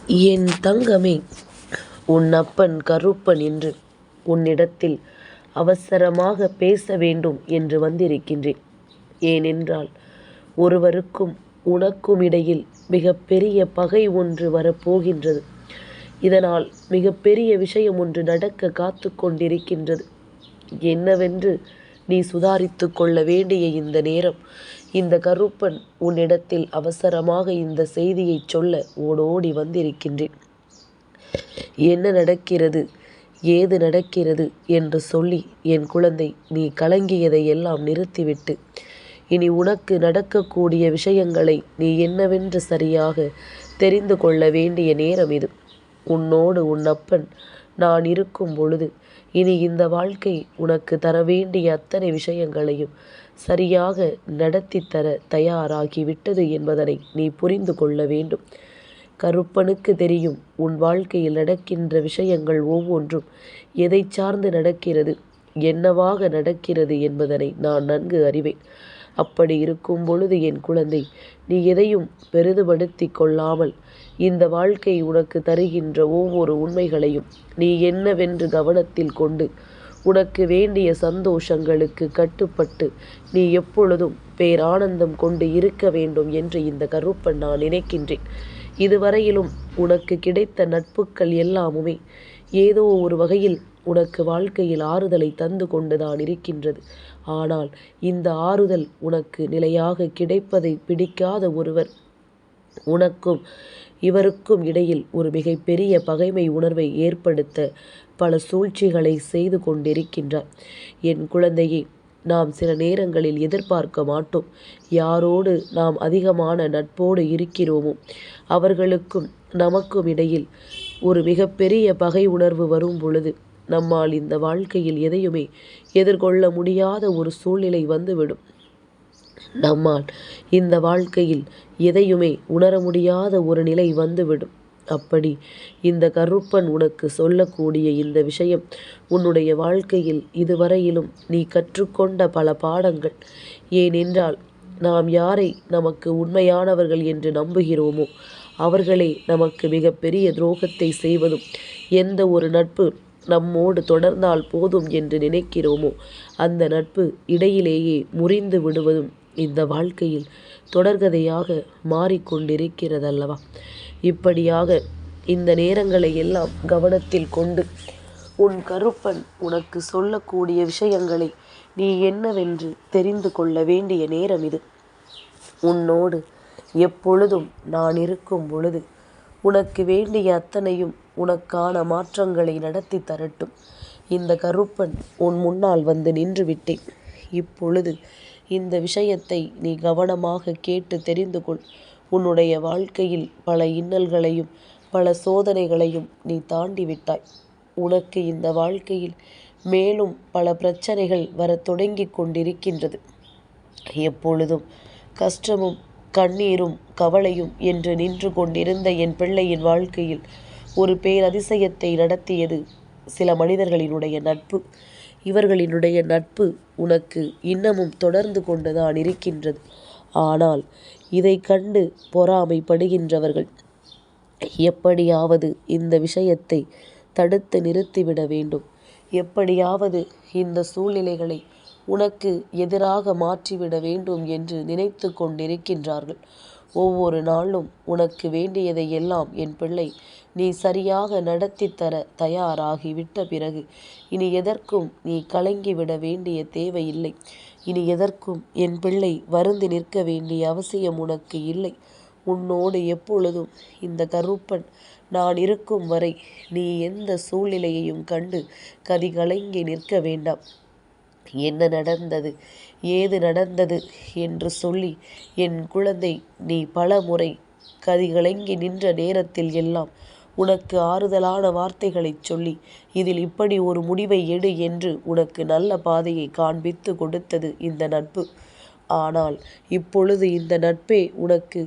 என் தங்கமே, உன் அப்பன் கருப்பன் என்று உன்னிடத்தில் அவசரமாக பேச வேண்டும் என்று வந்திருக்கின்றேன். ஏனென்றால் ஒருவருக்கும் உனக்கும் இடையில் மிகப்பெரிய பகை ஒன்று வரப்போகின்றது. இதனால் மிகப்பெரிய விஷயம் ஒன்று நடக்க காத்து கொண்டிருக்கின்றது. என்னவென்று நீ சுதாரித்து கொள்ள வேண்டிய இந்த நேரம், இந்த கருப்பன் உன்னிடத்தில் அவசரமாக இந்த செய்தியை சொல்ல ஓடோடி வந்திருக்கின்றேன். என்ன நடக்கிறது, ஏது நடக்கிறது என்று சொல்லி என் குழந்தை, நீ கலங்கியதை எல்லாம் நிறுத்திவிட்டு இனி உனக்கு நடக்கக்கூடிய விஷயங்களை நீ என்னவென்று சரியாக தெரிந்து கொள்ள வேண்டிய நேரம் இது. உன்னோடு உன் அப்பன் நான் இருக்கும் பொழுது இனி இந்த வாழ்க்கை உனக்கு தர வேண்டிய அத்தனை விஷயங்களையும் சரியாக நடத்தி தர தயாராகிவிட்டது என்பதனை நீ புரிந்து கொள்ள வேண்டும். கருப்பனுக்கு தெரியும் உன் வாழ்க்கையில் நடக்கின்ற விஷயங்கள் ஒவ்வொன்றும் எதை சார்ந்து நடக்கிறது, என்னவாக நடக்கிறது என்பதனை நான் நன்கு அறிவேன். அப்படி இருக்கும் பொழுது என் குழந்தை, நீ எதையும் பெரிதுபடுத்தி கொள்ளாமல் இந்த வாழ்க்கை உனக்கு தருகின்ற ஒவ்வொரு உண்மைகளையும் நீ என்னவென்று கவனத்தில் கொண்டு உனக்கு வேண்டிய சந்தோஷங்களுக்கு கட்டுப்பட்டு நீ எப்பொழுதும் பேரானந்தம் கொண்டு இருக்க வேண்டும் என்று இந்த கருப்பன் நான் நினைக்கின்றேன். இதுவரையிலும் உனக்கு கிடைத்த நட்புக்கள் எல்லாமுமே ஏதோ ஒரு வகையில் உனக்கு வாழ்க்கையில் ஆறுதலை தந்து கொண்டுதான் இருக்கின்றது. ஆனால் இந்த ஆறுதல் உனக்கு நிலையாக கிடைப்பதை பிடிக்காத ஒருவர் உனக்கும் இவருக்கும் இடையில் ஒரு மிகப்பெரிய பகைமை உணர்வை ஏற்படுத்த பல சூழ்ச்சிகளை செய்து கொண்டிருக்கின்றார். என் குழந்தையே, நாம் சில நேரங்களில் எதிர்பார்க்க மாட்டோம். யாரோடு நாம் அதிகமான நட்போடு இருக்கிறோமோ அவர்களுக்கும் நமக்கும் இடையில் ஒரு மிகப்பெரிய பகை உணர்வு வரும் பொழுது நம்மால் இந்த வாழ்க்கையில் எதையுமே எதிர்கொள்ள முடியாத ஒரு சூழ்நிலை வந்துவிடும். நம்மால் இந்த வாழ்க்கையில் எதையுமே உணர முடியாத ஒரு நிலை வந்துவிடும். அப்படி இந்த கருப்பன் உனக்கு சொல்லக்கூடிய இந்த விஷயம் உன்னுடைய வாழ்க்கையில் இதுவரையிலும் நீ கற்றுக்கொண்ட பல பாடங்கள். ஏனென்றால் நாம் யாரை நமக்கு உண்மையானவர்கள் என்று நம்புகிறோமோ அவர்களே நமக்கு மிகப்பெரிய துரோகத்தை செய்வதும், எந்த ஒரு நட்பு நம்மோடு தொடர்ந்தால் போதும் என்று நினைக்கிறோமோ அந்த நட்பு இடையிலேயே முறிந்து விடுவதும் இந்த வாழ்க்கையில் தொடர்கதையாக மாறிக்கொண்டிருக்கிறதல்லவா? இப்படியாக இந்த நேரங்களை எல்லாம் கவனத்தில் கொண்டு உன் கருப்பன் உனக்கு சொல்லக்கூடிய விஷயங்களை நீ என்னவென்று தெரிந்து கொள்ள வேண்டிய நேரம் இது. உன்னோடு எப்பொழுதும் நான் இருக்கும் பொழுது உனக்கு வேண்டிய அத்தனையும் உனக்கான மாற்றங்களை நடத்தி தரட்டும். இந்த கருப்பன் உன் முன்னால் வந்து நின்று விட்டேன். இப்பொழுது இந்த விஷயத்தை நீ கவனமாக கேட்டு தெரிந்து கொள். உன்னுடைய வாழ்க்கையில் பல இன்னல்களையும் பல சோதனைகளையும் நீ தாண்டி விட்டாய். உனக்கு இந்த வாழ்க்கையில் மேலும் பல பிரச்சனைகள் வர தொடங்கி கொண்டிருக்கின்றது. எப்பொழுதும் கஷ்டமும் கண்ணீரும் கவலையும் என்று நின்று கொண்டிருந்த என் பிள்ளையின் வாழ்க்கையில் ஒரு பேரதிசயத்தை நடத்தியது சில மனிதர்களினுடைய நட்பு. இவர்களினுடைய நட்பு உனக்கு இன்னமும் தொடர்ந்து கொண்டுதான் இருக்கின்றது. ஆனால் இதை கண்டு பொறாமைப்படுகின்றவர்கள் எப்படியாவது இந்த விஷயத்தை தடுத்து நிறுத்திவிட வேண்டும், எப்படியாவது இந்த சூழ்நிலைகளை உனக்கு எதிராக மாற்றிவிட வேண்டும் என்று நினைத்து கொண்டிருக்கின்றார்கள். ஒவ்வொரு நாளும் உனக்கு வேண்டியதை எல்லாம் என் பிள்ளை நீ சரியாக நடத்தி தர தயாராகிவிட்ட பிறகு இனி எதற்கும் நீ கலங்கிவிட வேண்டிய தேவையில்லை. இனி எதற்கும் என் பிள்ளை வருந்தி நிற்க வேண்டிய அவசியம் உனக்கு இல்லை. உன்னோடு எப்பொழுதும் இந்த கருப்பன் நான் இருக்கும் வரை நீ எந்த சூழ்நிலையையும் கண்டு கதிகலங்கி நிற்க வேண்டாம். என்ன நடந்தது, ஏது நடந்தது என்று சொல்லி என் குழந்தை நீ பல முறை கதிகலங்கி நின்ற நேரத்தில் எல்லாம் உனக்கு ஆறுதலான வார்த்தைகளை சொல்லி இதில் இப்படி ஒரு முடிவை எடு என்று உனக்கு நல்ல பாதையை காண்பித்து கொடுத்தது இந்த நட்பு. ஆனால் இப்பொழுது இந்த நட்பே உனக்கு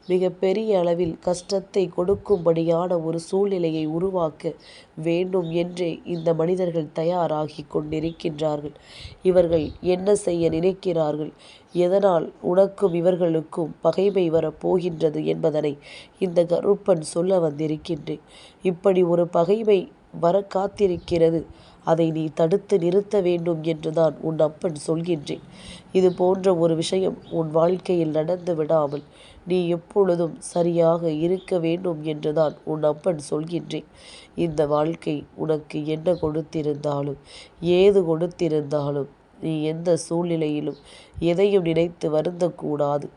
மிக பெரிய அளவில் கஷ்டத்தை கொடுக்கும்படியான ஒரு சூழ்நிலையை உருவாக்க வேண்டும் என்றே இந்த மனிதர்கள் தயாராகி கொண்டிருக்கின்றார்கள். இவர்கள் என்ன செய்ய நினைக்கிறார்கள், எதனால் உனக்கும் இவர்களுக்கும் பகைமை வரப்போகின்றது என்பதனை இந்த கருப்பன் சொல்ல வந்திருக்கின்றேன். இப்படி ஒரு பகைமை வர காத்திருக்கிறது, அதை நீ தடுத்து நிறுத்த வேண்டும் என்றுதான் உன் அப்பன் சொல்கின்றேன். இது போன்ற ஒரு விஷயம் உன் வாழ்க்கையில் நடந்து விடாமல் நீ எப்பொழுதும் சரியாக இருக்க வேண்டும் என்றுதான் உன் அப்பன் சொல்கின்றேன். இந்த வாழ்க்கை உனக்கு என்ன கொடுத்திருந்தாலும் ஏது கொடுத்திருந்தாலும் நீ எந்த சூழ்நிலையிலும் எதையும் நினைத்து வருந்தக்கூடாது.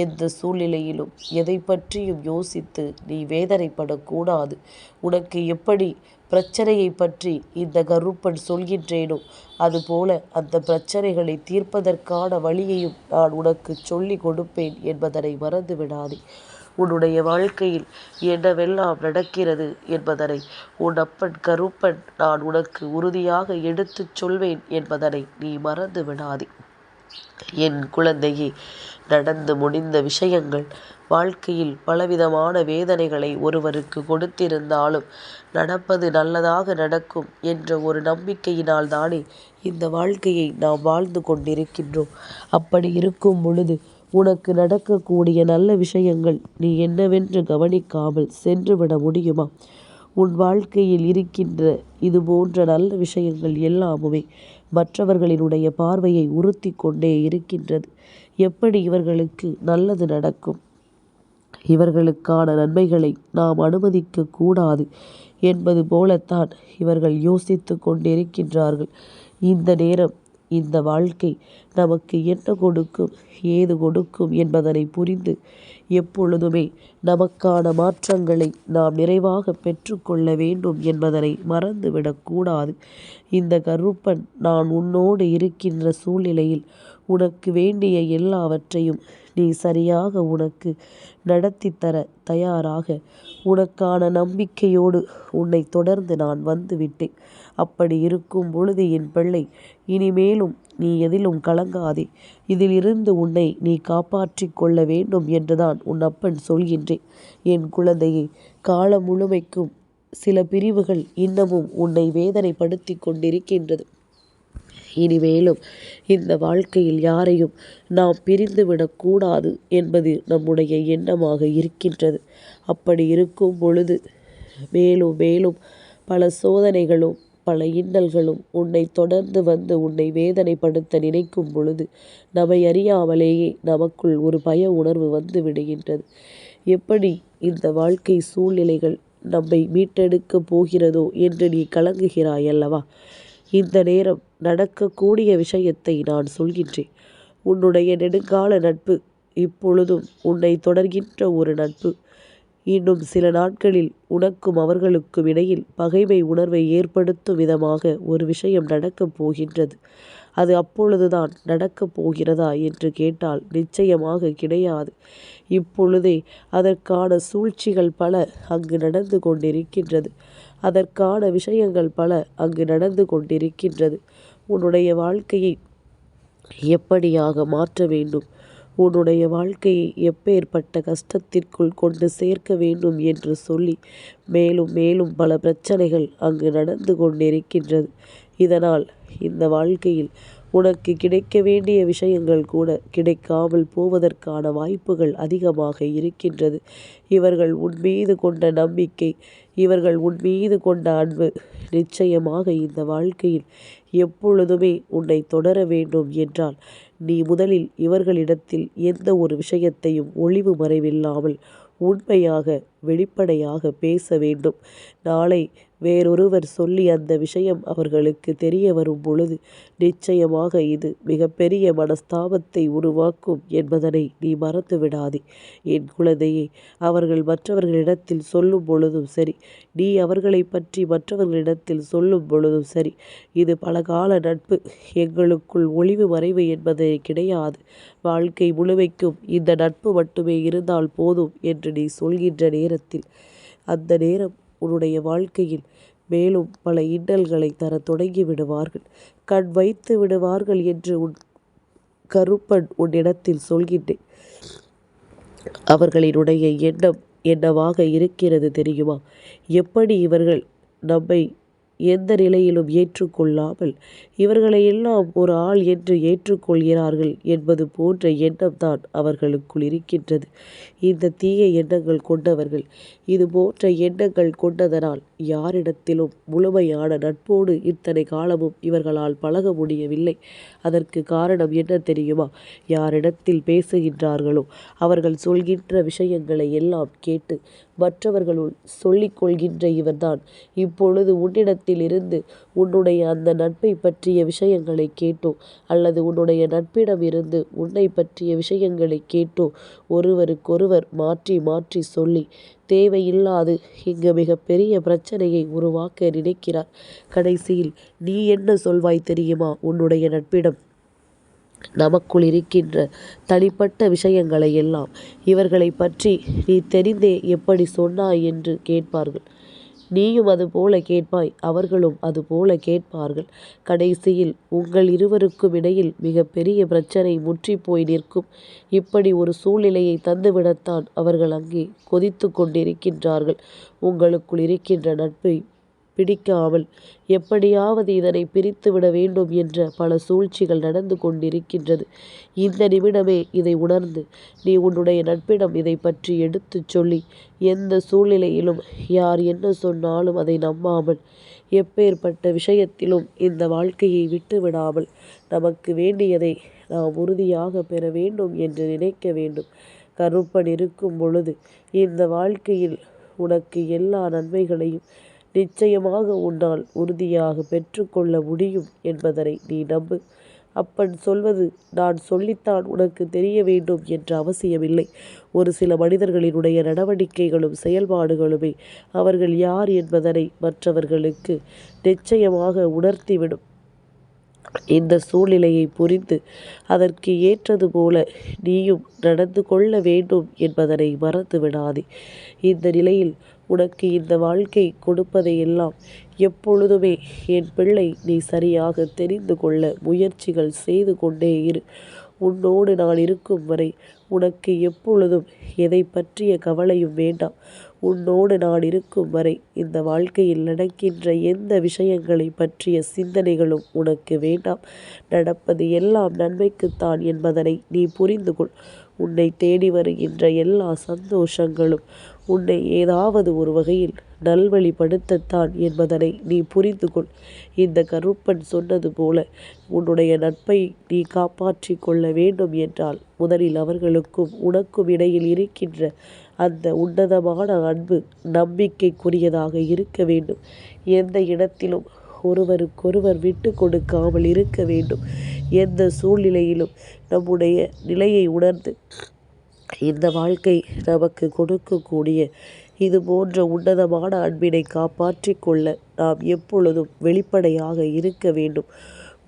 எந்த சூழ்நிலையிலும் எதை பற்றியும் யோசித்து நீ வேதனைப்படக்கூடாது. உனக்கு எப்படி பிரச்சனையை பற்றி இந்த கருப்பன் சொல்கின்றேனோ அதுபோல அந்த பிரச்சனைகளை தீர்ப்பதற்கான வழியையும் நான் உனக்கு சொல்லி கொடுப்பேன் என்பதனை மறந்து விடாதே. உன்னுடைய வாழ்க்கையில் என்னவெல்லாம் நடக்கிறது என்பதனை உன் அப்பன் கருப்பன் நான் உனக்கு உறுதியாக எடுத்துச் சொல்வேன் என்பதனை நீ மறந்து விடாதே. என் குழந்தையே, நடந்து முடிந்த விஷயங்கள் வாழ்க்கையில் பலவிதமான வேதனைகளை ஒருவருக்கு கொடுத்திருந்தாலும் நடப்பது நல்லதாக நடக்கும் என்ற ஒரு நம்பிக்கையினால் தானே இந்த வாழ்க்கையை நாம் வாழ்ந்து கொண்டிருக்கின்றோம். அப்படி இருக்கும் பொழுது உனக்கு நடக்கக்கூடிய நல்ல விஷயங்கள் நீ என்னவென்று கவனிக்காமல் சென்றுவிட முடியுமா? உன் வாழ்க்கையில் இருக்கின்ற இது போன்ற நல்ல விஷயங்கள் எல்லாமுமே மற்றவர்களினுடைய பார்வையை உறுத்தி கொண்டே இருக்கின்றது. எப்படி இவர்களுக்கு நல்லது நடக்கும், இவர்களுக்கான நன்மைகளை நாம் அனுமதிக்க கூடாது என்பது போலத்தான் இவர்கள் யோசித்து கொண்டிருக்கின்றார்கள். இந்த நேரம் இந்த வாழ்க்கை நமக்கு என்ன கொடுக்கும், ஏது கொடுக்கும் என்பதனை புரிந்து எப்பொழுதுமே நமக்கான மாற்றங்களை நாம் நிறைவாக பெற்றுக்கொள்ள வேண்டும் என்பதனை மறந்துவிடக்கூடாது. இந்த கருப்பன் நான் உன்னோடு இருக்கின்ற சூழ்நிலையில் உனக்கு வேண்டிய எல்லாவற்றையும் நீ சரியாக உனக்கு நடத்தி தர தயாராக உனக்கான நம்பிக்கையோடு உன்னை தொடர்ந்து நான் வந்துவிட்டேன். அப்படி இருக்கும் பொழுது என் பிள்ளை, இனிமேலும் நீ எதிலும் கலங்காதே. இதிலிருந்து உன்னை நீ காப்பாற்றி கொள்ள வேண்டும் என்றுதான் உன் அப்பன் சொல்கின்றேன். என் குழந்தையே, காலம் முழுமைக்கும் சில பிரிவுகள் இன்னமும் உன்னை வேதனைப்படுத்தி கொண்டிருக்கின்றது. இனிமேலும் இந்த வாழ்க்கையில் யாரையும் நாம் பிரிந்துவிடக்கூடாது என்பது நம்முடைய எண்ணமாக இருக்கின்றது. அப்படி இருக்கும் பொழுது மேலும் மேலும் பல சோதனைகளும் பல இன்னல்களும் உன்னை தொடர்ந்து வந்து உன்னை வேதனைப்படுத்த நினைக்கும் பொழுது நம்மை அறியாமலேயே நமக்குள் ஒரு பய உணர்வு வந்து விடுகின்றது. எப்படி இந்த வாழ்க்கை சூழ்நிலைகள் நம்மை மீட்டெடுக்க போகிறதோ என்று நீ கலங்குகிறாய் அல்லவா? இந்த நேரம் நடக்கக்கூடிய விஷயத்தை நான் சொல்கின்றேன். உன்னுடைய நெடுங்கால நட்பு இப்பொழுதும் உன்னை தொடர்கின்ற ஒரு நட்பு இன்னும் சில நாட்களில் உனக்கும் அவர்களுக்கும் இடையில் பகைமை உணர்வை ஏற்படுத்தும் விதமாக ஒரு விஷயம் நடக்கப் போகின்றது. அது அப்பொழுதுதான் நடக்கப் போகிறதா என்று கேட்டால் நிச்சயமாக கிடையாது. இப்பொழுதே அதற்கான சூழ்ச்சிகள் பல அங்கு நடந்து கொண்டிருக்கின்றது. அதற்கான விஷயங்கள் பல அங்கு நடந்து கொண்டிருக்கின்றது. உன்னுடைய வாழ்க்கையை எப்படியாக மாற்ற வேண்டும், உன்னுடைய வாழ்க்கையை எப்பேற்பட்ட கஷ்டத்திற்குள் கொண்டு சேர்க்க வேண்டும் என்று சொல்லி மேலும் மேலும் பல பிரச்சனைகள் அங்கு நடந்து கொண்டிருக்கின்றது. இதனால் இந்த வாழ்க்கையில் உனக்கு கிடைக்க வேண்டிய விஷயங்கள் கூட கிடைக்காமல் போவதற்கான வாய்ப்புகள் அதிகமாக இருக்கின்றது. இவர்கள் உன் மீது கொண்ட நம்பிக்கை, இவர்கள் உன் மீது கொண்ட அன்பு நிச்சயமாக இந்த வாழ்க்கையில் எப்பொழுதுமே உன்னை தொடர வேண்டும் என்றால் நீ முதலில் இவர்களிடத்தில் எந்த ஒரு விஷயத்தையும் ஒளிவு மறைவில்லாமல் உண்மையாக வெளிப்படையாக பேச வேண்டும். நாளை வேறொருவர் சொல்லி அந்த விஷயம் அவர்களுக்கு தெரிய வரும் பொழுது நிச்சயமாக இது மிகப்பெரிய மனஸ்தாபத்தை உருவாக்கும் என்பதனை நீ மறந்து விடாதே. என் குழந்தையே, அவர்கள் மற்றவர்களிடத்தில் சொல்லும் பொழுதும் சரி, நீ அவர்களை பற்றி மற்றவர்களிடத்தில் சொல்லும் பொழுதும் சரி, இது பலகால நட்பு, எங்களுக்குள் ஒளிவு மறைவு என்பதே கிடையாது, வாழ்க்கை முழுமைக்கும் இந்த நட்பு மட்டுமே இருந்தால் போதும் என்று நீ சொல்கின்ற நேரத்தில் அந்த நேரம் உன்னுடைய வாழ்க்கையில் மேலும் பல இன்னல்களை தர தொடங்கி விடுவார்கள், கண் வைத்து விடுவார்கள் என்று உன் கருப்பன் உன்னிடத்தில் சொல்கின்றேன். அவர்களினுடைய எண்ணம் என்னவாக இருக்கிறது தெரியுமா? எப்படி இவர்கள் நம்மை எந்த நிலையிலும் ஏற்றுக்கொள்ளாமல் இவர்களை எல்லாம் ஒரு ஆள் என்று ஏற்றுக்கொள்கிறார்கள் என்பது போன்ற எண்ணம்தான் அவர்களுக்குள் இருக்கின்றது. இந்த தீய எண்ணங்கள் கொண்டவர்கள் இது போன்ற எண்ணங்கள் கொண்டதனால் யாரிடத்திலும் முழுமையான நட்போடு இத்தனை காலமும் இவர்களால் பழக முடியவில்லை. அதற்கு காரணம் என்ன தெரியுமா? யாரிடத்தில் பேசுகின்றார்களோ அவர்கள் சொல்கின்ற விஷயங்களை எல்லாம் கேட்டு மற்றவர்களுள் சொல்லிக் கொள்கின்ற இவர்தான் இப்பொழுது உன்னிடத்தில் இருந்து உன்னுடைய அந்த நட்பை பற்றிய விஷயங்களை கேட்டோ அல்லது உன்னுடைய நட்பிடம் இருந்து உன்னை பற்றிய விஷயங்களை கேட்டோ ஒருவருக்கொருவர் மாற்றி மாற்றி சொல்லி தேவையில்லாது இங்கு மிகப்பெரிய பிரச்சனையை உருவாக்க நினைக்கிறார். கடைசியில் நீ என்ன சொல்வாய் தெரியுமா? உன்னுடைய நட்பிடம் நமக்குள் இருக்கின்ற தனிப்பட்ட விஷயங்களை எல்லாம் இவர்களை பற்றி நீ தெரிந்தே எப்படி சொன்னாய் என்று கேட்பார்கள். நீயும் அதுபோல கேட்பாய், அவர்களும் அதுபோல கேட்பார்கள். கடைசியில் உங்கள் இருவருக்கும் இடையில் மிகப்பெரிய பிரச்சனை முற்றி போய் நிற்கும். இப்படி ஒரு சூழ்நிலையை தந்துவிடத்தான் அவர்கள் அங்கே கொதித்து கொண்டிருக்கின்றார்கள். உங்களுக்குள் இருக்கின்ற நட்பை பிடிக்காமல் எப்படியாவது இதனை பிரித்துவிட வேண்டும் என்ற பல சூழ்ச்சிகள் நடந்து கொண்டிருக்கின்றது. இந்த நிமிடமே இதை உணர்ந்து நீ உன்னுடைய நட்பிடம் இதை பற்றி எடுத்துச் சொல்லி எந்த சூழ்நிலையிலும் யார் என்ன சொன்னாலும் அதை நம்பாமல் எப்பேற்பட்ட விஷயத்திலும் இந்த வாழ்க்கையை விட்டுவிடாமல் நமக்கு வேண்டியதை நாம் உறுதியாக பெற வேண்டும் என்று நினைக்க வேண்டும். கருப்பன் இருக்கும் பொழுது இந்த வாழ்க்கையில் உனக்கு எல்லா நன்மைகளையும் நிச்சயமாக உன்னால் உறுதியாக பெற்றுக்கொள்ள முடியும் என்பதனை நீ நம்பு. அப்பன் சொல்வது நான் சொல்லித்தான் உனக்கு தெரிய வேண்டும் என்ற அவசியமில்லை. ஒரு சில மனிதர்களினுடைய நடவடிக்கைகளும் செயல்பாடுகளுமே அவர்கள் யார் என்பதனை மற்றவர்களுக்கு நிச்சயமாக உணர்த்திவிடும். இந்த சூழ்நிலையை புரிந்து அதற்கு ஏற்றது போல நீயும் நடந்து கொள்ள வேண்டும் என்பதனை மறந்து விடாதே. இந்த நிலையில் உனக்கு இந்த வாழ்க்கை கொடுப்பதையெல்லாம் எப்பொழுதுமே என் பிள்ளை நீ சரியாக தெரிந்து கொள்ள முயற்சிகள் செய்து கொண்டே இரு. உன்னோடு நான் இருக்கும் வரை உனக்கு எப்பொழுதும் எதை பற்றிய கவலையும் வேண்டாம். உன்னோடு நான் இருக்கும் வரை இந்த வாழ்க்கையில் நடக்கின்ற எந்த விஷயங்களை பற்றிய சிந்தனைகளும் உனக்கு வேண்டாம். நடப்பது எல்லாம் நன்மைக்குத்தான் என்பதனை நீ புரிந்து கொள். உன்னை தேடி வருகின்ற எல்லா சந்தோஷங்களும் உன்னை ஏதாவது ஒரு வகையில் நல்வழிப்படுத்தத்தான் என்பதனை நீ புரிந்து கொள். இந்த கருப்பன் சொன்னது போல உன்னுடைய நட்பை நீ காப்பாற்றி கொள்ள வேண்டும் என்றால் முதலில் அவர்களுக்கும் உனக்கும் இடையில் இருக்கின்ற அந்த உன்னதமான அன்பு நம்பிக்கைக்குரியதாக இருக்க வேண்டும். எந்த இடத்திலும் ஒருவருக்கொருவர் விட்டு கொடுக்காமல் இருக்க வேண்டும். எந்த சூழ்நிலையிலும் நம்முடைய நிலையை உணர்ந்து இந்த வாழ்க்கை நமக்கு கொடுக்கக்கூடிய இது போன்ற உன்னதமான அன்பினை காப்பாற்றி கொள்ள நாம் எப்பொழுதும் வெளிப்படையாக இருக்க வேண்டும்.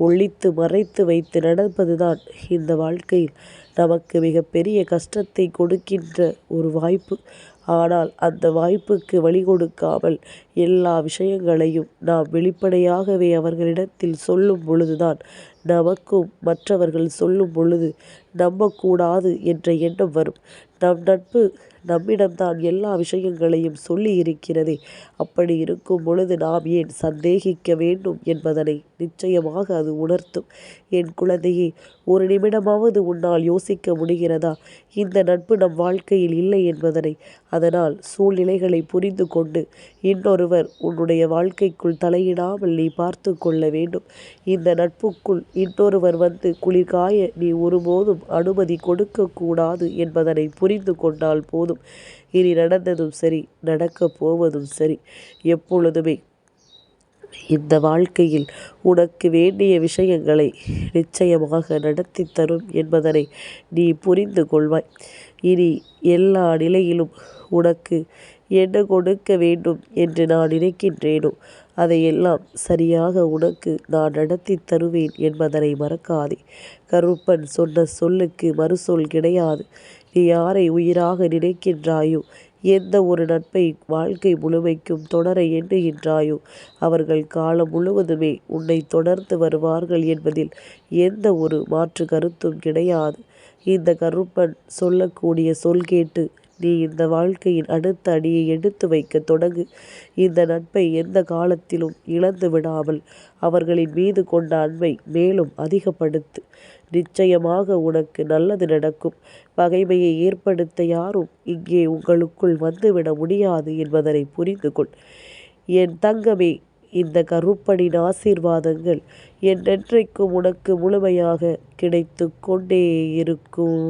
ஒளித்து மறைத்து வைத்து நடப்பதுதான் இந்த வாழ்க்கையில் நமக்கு மிகப்பெரிய கஷ்டத்தை கொடுக்கின்ற ஒரு வாய்ப்பு. ஆனால் அந்த வாய்ப்புக்கு வழி கொடுக்காமல் எல்லா விஷயங்களையும் நாம் வெளிப்படையாகவே அவர்களிடத்தில் சொல்லும் பொழுதுதான் நமக்கும் மற்றவர்கள் சொல்லும் பொழுது நம்பக்கூடாது என்ற எண்ணம் வரும். நம் நட்பு நம்மிடம்தான் எல்லா விஷயங்களையும் சொல்லி இருக்கிறதே. அப்படி இருக்கும் பொழுது நாம் ஏன் சந்தேகிக்க வேண்டும் என்பதனை நிச்சயமாக அது உணர்த்தும். என் குழந்தையே, ஒரு நிமிடமாவது உன்னால் யோசிக்க முடிகிறதா இந்த நட்பு நம் வாழ்க்கையில் இல்லை என்பதனை? அதனால் சூழ்நிலைகளை புரிந்து கொண்டு இன்னொருவர் உன்னுடைய வாழ்க்கைக்குள் தலையிடாமல் நீ பார்த்து கொள்ள வேண்டும். இந்த நட்புக்குள் இன்னொருவர் வந்து குளிர்காய நீ ஒருபோதும் அனுமதி கொடுக்கக்கூடாது என்பதனை புரிந்து கொண்டால் போதும். இனி நடந்ததும் சரி, நடக்கப் போவதும் சரி, எப்பொழுதுமே இந்த வாழ்க்கையில் உனக்கு வேண்டிய விஷயங்களை நிச்சயமாக நடத்தி தரும் என்பதனை நீ புரிந்து கொள்வாய். இனி எல்லா நிலையிலும் உனக்கு என்ன கொடுக்க வேண்டும் என்று நான் நினைக்கின்றேனோ அதையெல்லாம் சரியாக உனக்கு நான் நடத்தி தருவேன் என்பதனை மறக்காதே. கருப்பன் சொன்ன சொல்லுக்கு மறுசொல் கிடையாது. நீ யாரை உயிராக நினைக்கின்றாயோ, எந்த ஒரு நட்பை வாழ்க்கை முழுமைக்கும் தொடர எண்ணுகின்றாயோ அவர்கள் காலம் முழுவதுமே உன்னை தொடர்ந்து வருவார்கள் என்பதில் எந்த ஒரு மாற்று கருத்தும் கிடையாது. இந்த கருப்பன் சொல்லக்கூடிய சொல் கேட்டு நீ இந்த வாழ்க்கையின் அடுத்த அடியை எடுத்து வைக்க தொடங்கு. இந்த நட்பை எந்த காலத்திலும் இழந்து விடாமல் அவர்களின் மீது கொண்ட அன்பை மேலும் அதிகப்படுத்து. நிச்சயமாக உனக்கு நல்லது நடக்கும். பகைமையை ஏற்படுத்த யாரும் இங்கே உங்களுக்குள் வந்துவிட முடியாது என்பதனை புரிந்து கொள். என் தங்கமே, இந்த கருப்பனின் ஆசீர்வாதங்கள் என்றென்றைக்கும் உனக்கு முழுமையாக கிடைத்து கொண்டே இருக்கும்.